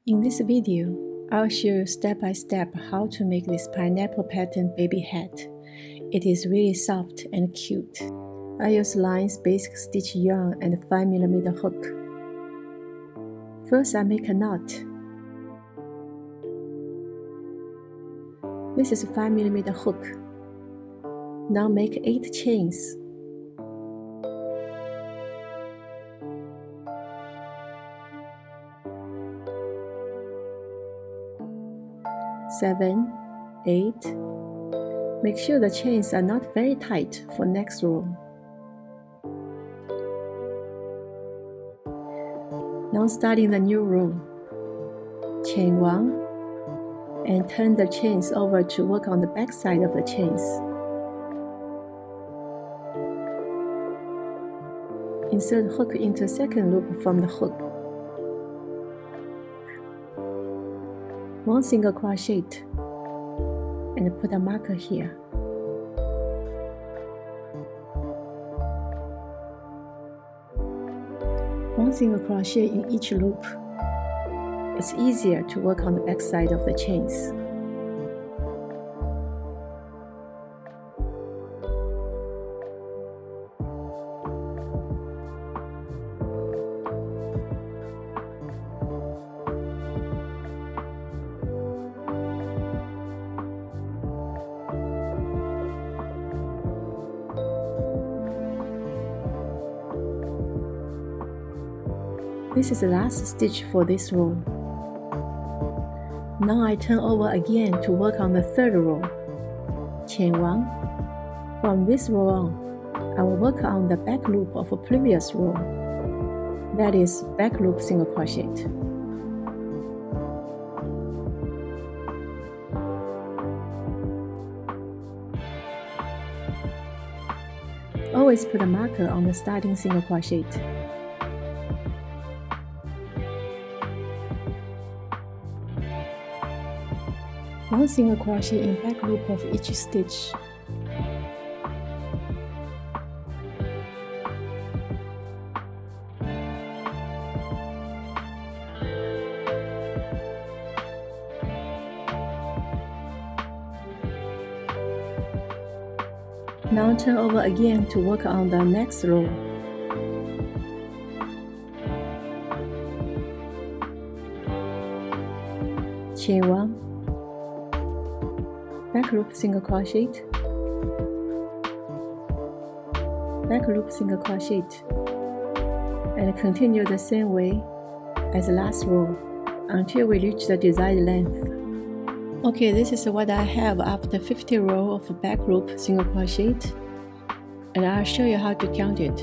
In this video, I'll show you step by step how to make this pineapple pattern baby hat. It is really soft and cute. I use lines, basic stitch yarn, and 5mm hook. First, I make a knot. This is a 5mm hook. Now make 8 chains. Seven, 8. Make sure the chains are not very tight for next row. Now starting the new row, chain 1, and turn the chains over to work on the back side of the chains. Insert hook into second loop from the hook. 1 single crochet and put a marker here. One single crochet in each loop. It's easier to work on the back side of the chains. This is the last stitch for this row. Now I turn over again to work on the third row. Chain 1. From this row on, I will work on the back loop of a previous row. That is back loop single crochet. Always put a marker on the starting single crochet. One single crochet in back loop of each stitch. Now turn over again to work on the next row. Chain 1. Back loop single crochet, back loop single crochet, and continue the same way as the last row until we reach the desired length. Okay, this is what I have after 50 rows of back loop single crochet, and I'll show you how to count it.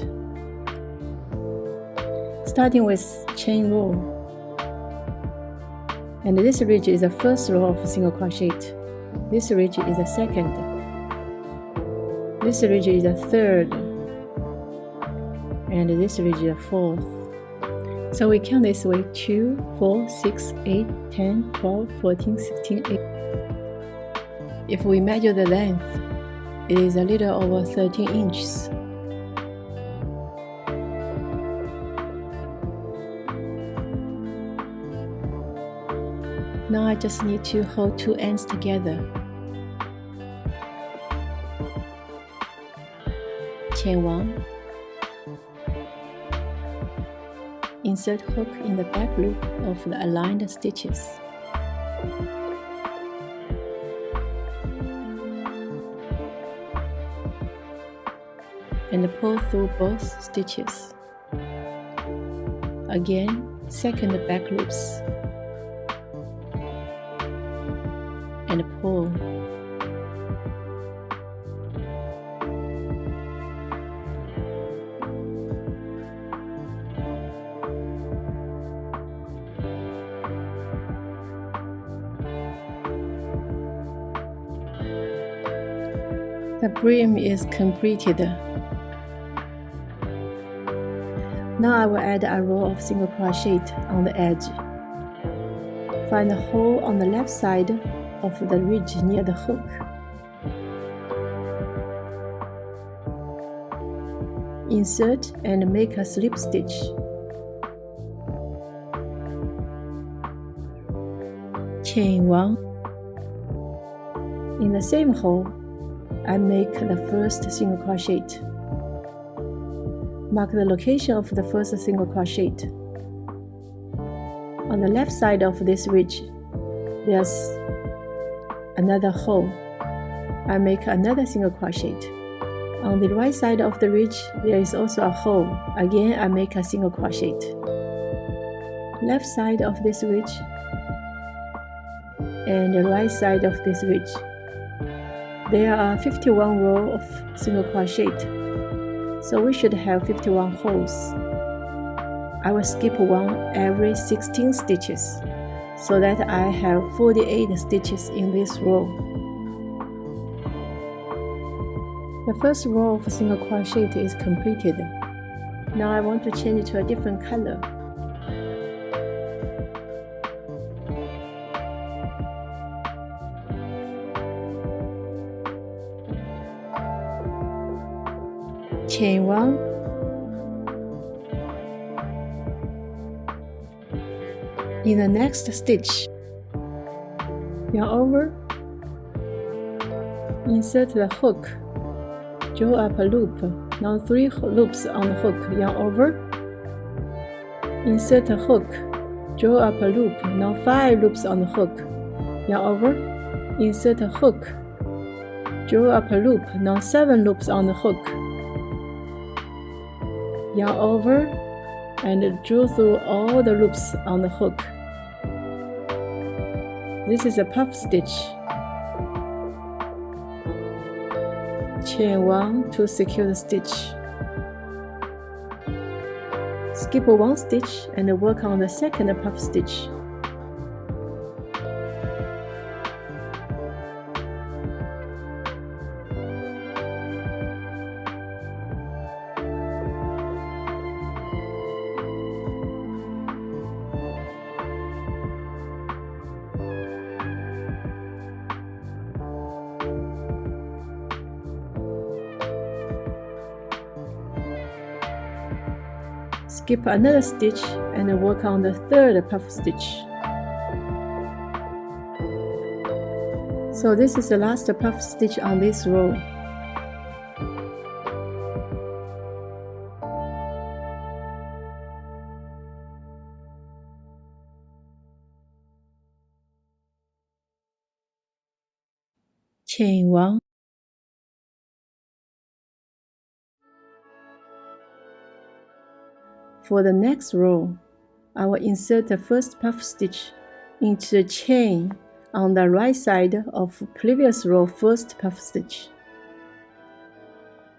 Starting with chain row, and this ridge is the first row of single crochet. This ridge is the second. This ridge is the third. And this ridge is the fourth. So we count this way: 2, 4, 6, 8, 10, 12, 14, 16, 18. If we measure the length, it is a little over 13 inches. Now I just need to hold 2 ends together. Chain 1. Insert hook in the back loop of the aligned stitches. And pull through both stitches. Again, second back loops. And pull. The brim is completed. Now I will add a row of single crochet on the edge. Find a hole on the left side of the ridge near the hook. Insert and make a slip stitch. chain 1. In the same hole, I make the first single crochet. Mark the location of the first single crochet. On the left side of this ridge, there's another hole. I make another single crochet. On the right side of the ridge, there is also a hole. Again, I make a single crochet. Left side of this ridge and the right side of this ridge. There are 51 rows of single crochet, so we should have 51 holes. I will skip one every 16 stitches, so that I have 48 stitches in this row. The first row of single crochet is completed. Now I want to change it to a different color. Chain 1, in the next stitch, yarn over, insert the hook, draw up a loop, now 3 loops on the hook, yarn over, insert a hook, draw up a loop, now 5 loops on the hook, yarn over, insert a hook, draw up a loop, now 7 loops on the hook, yarn over, and draw through all the loops on the hook. This is a puff stitch. Chain 1 to secure the stitch. Skip 1 stitch and work on the second puff stitch. Skip another stitch and work on the third puff stitch. So this is the last puff stitch on this row. Chain 1. For the next row, I will insert the first puff stitch into the chain on the right side of previous row first puff stitch.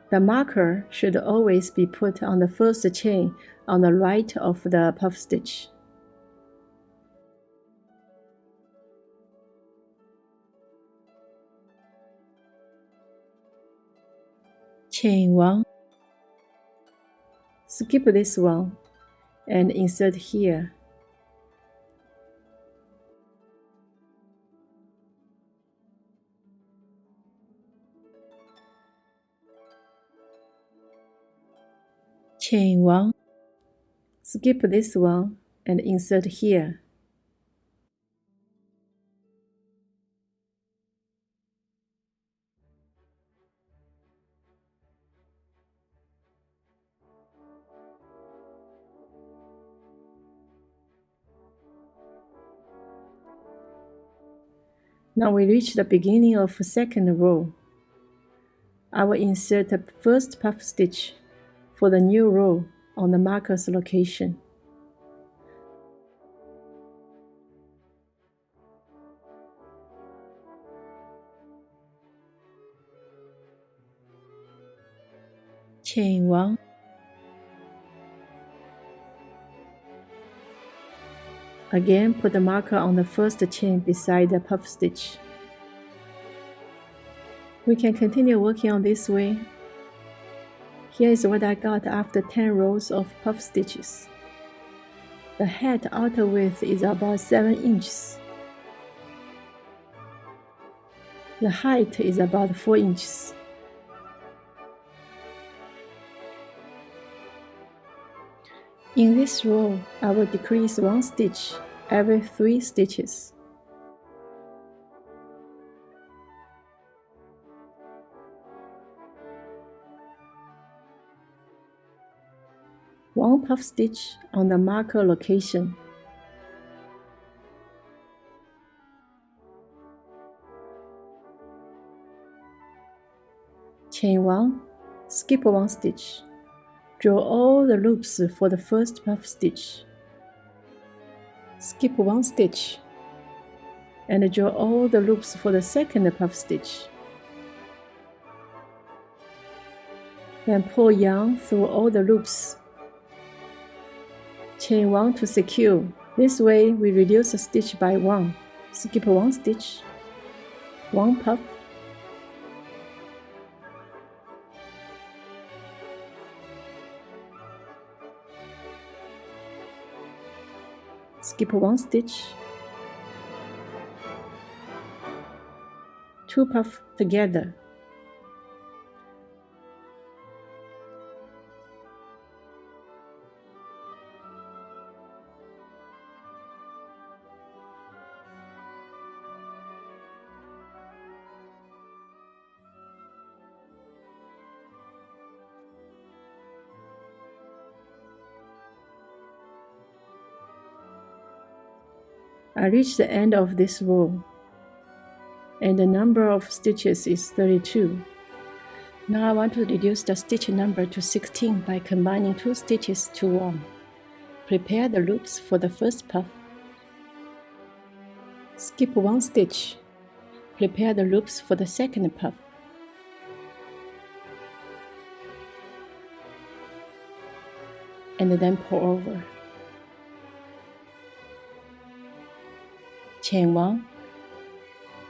The marker should always be put on the first chain on the right of the puff stitch. Chain 1. Skip this one and insert here. Chain 1. Skip this one and insert here. Now we reach the beginning of the second row. I will insert the first puff stitch for the new row on the marker's location. Chain 1. Again, put the marker on the first chain beside the puff stitch. We can continue working on this way. Here is what I got after 10 rows of puff stitches. The hat outer width is about 7 inches. The height is about 4 inches. In this row, I will decrease 1 stitch every 3 stitches. 1 puff stitch on the marker location. Chain 1, skip 1 stitch. Draw all the loops for the first puff stitch. Skip 1 stitch and draw all the loops for the second puff stitch. Then pull yarn through all the loops. Chain 1 to secure. This way we reduce a stitch by 1. Skip 1 stitch, 1 puff, skip 1 stitch, 2 puff together. I reached the end of this row, and the number of stitches is 32. Now I want to reduce the stitch number to 16 by combining 2 stitches to 1. Prepare the loops for the first puff. Skip 1 stitch. Prepare the loops for the second puff. And then pull over. Chain 1.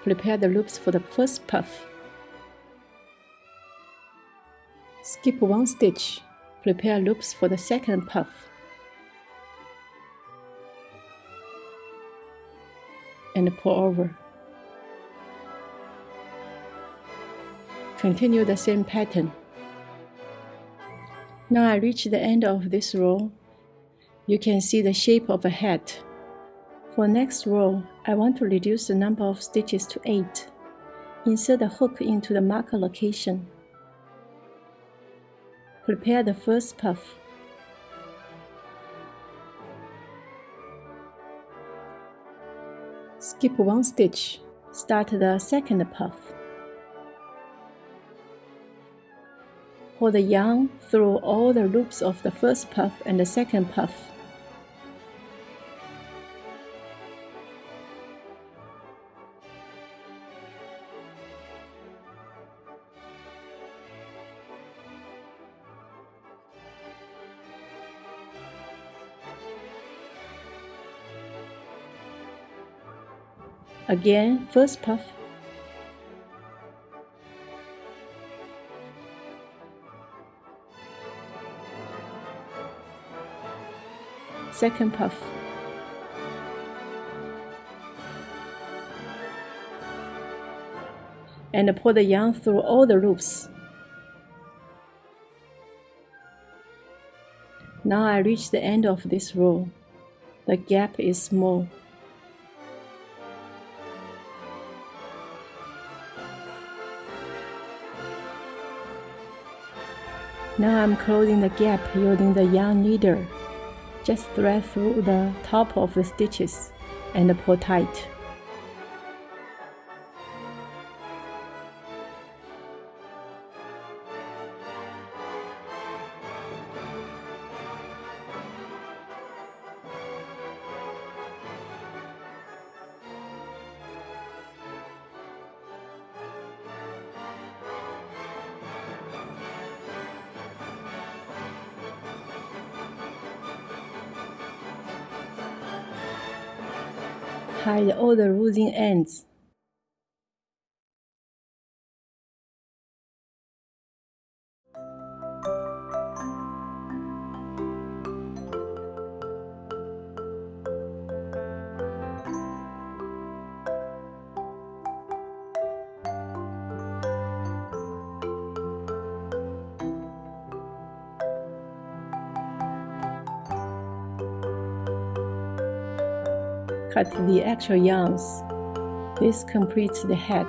Prepare the loops for the first puff. Skip 1 stitch. Prepare loops for the second puff. And pull over. Continue the same pattern. Now I reach the end of this row. You can see the shape of a hat. For next row, I want to reduce the number of stitches to 8. Insert the hook into the marker location. Prepare the first puff. Skip 1 stitch. Start the second puff. Pull the yarn through all the loops of the first puff and the second puff. Again, first puff. Second puff. And pull the yarn through all the loops. Now I reach the end of this row. The gap is small. Now I'm closing the gap using the yarn needle. Just thread through the top of the stitches and pull tight. Hide all the losing ends. Cut the extra yarns. This completes the hat.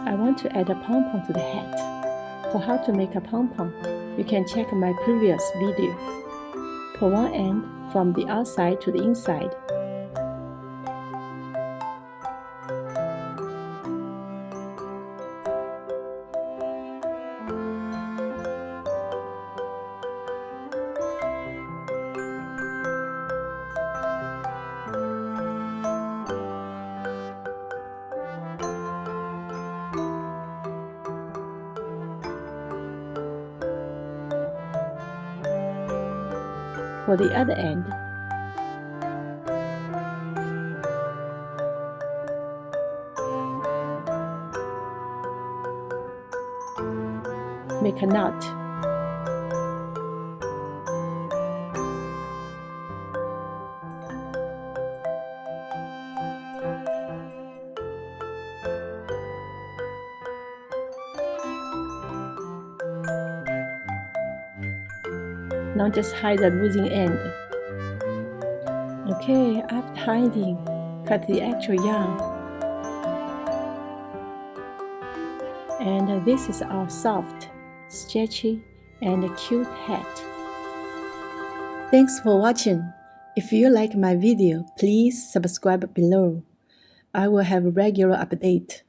I want to add a pom-pom to the hat. For how to make a pom-pom, you can check my previous video. Pull one end from the outside to the inside. For the other end, make a knot. Now just hide the losing end. Okay, after hiding, cut the actual yarn. And this is our soft, stretchy, and cute hat. Thanks for watching. If you like my video, please subscribe below. I will have regular update.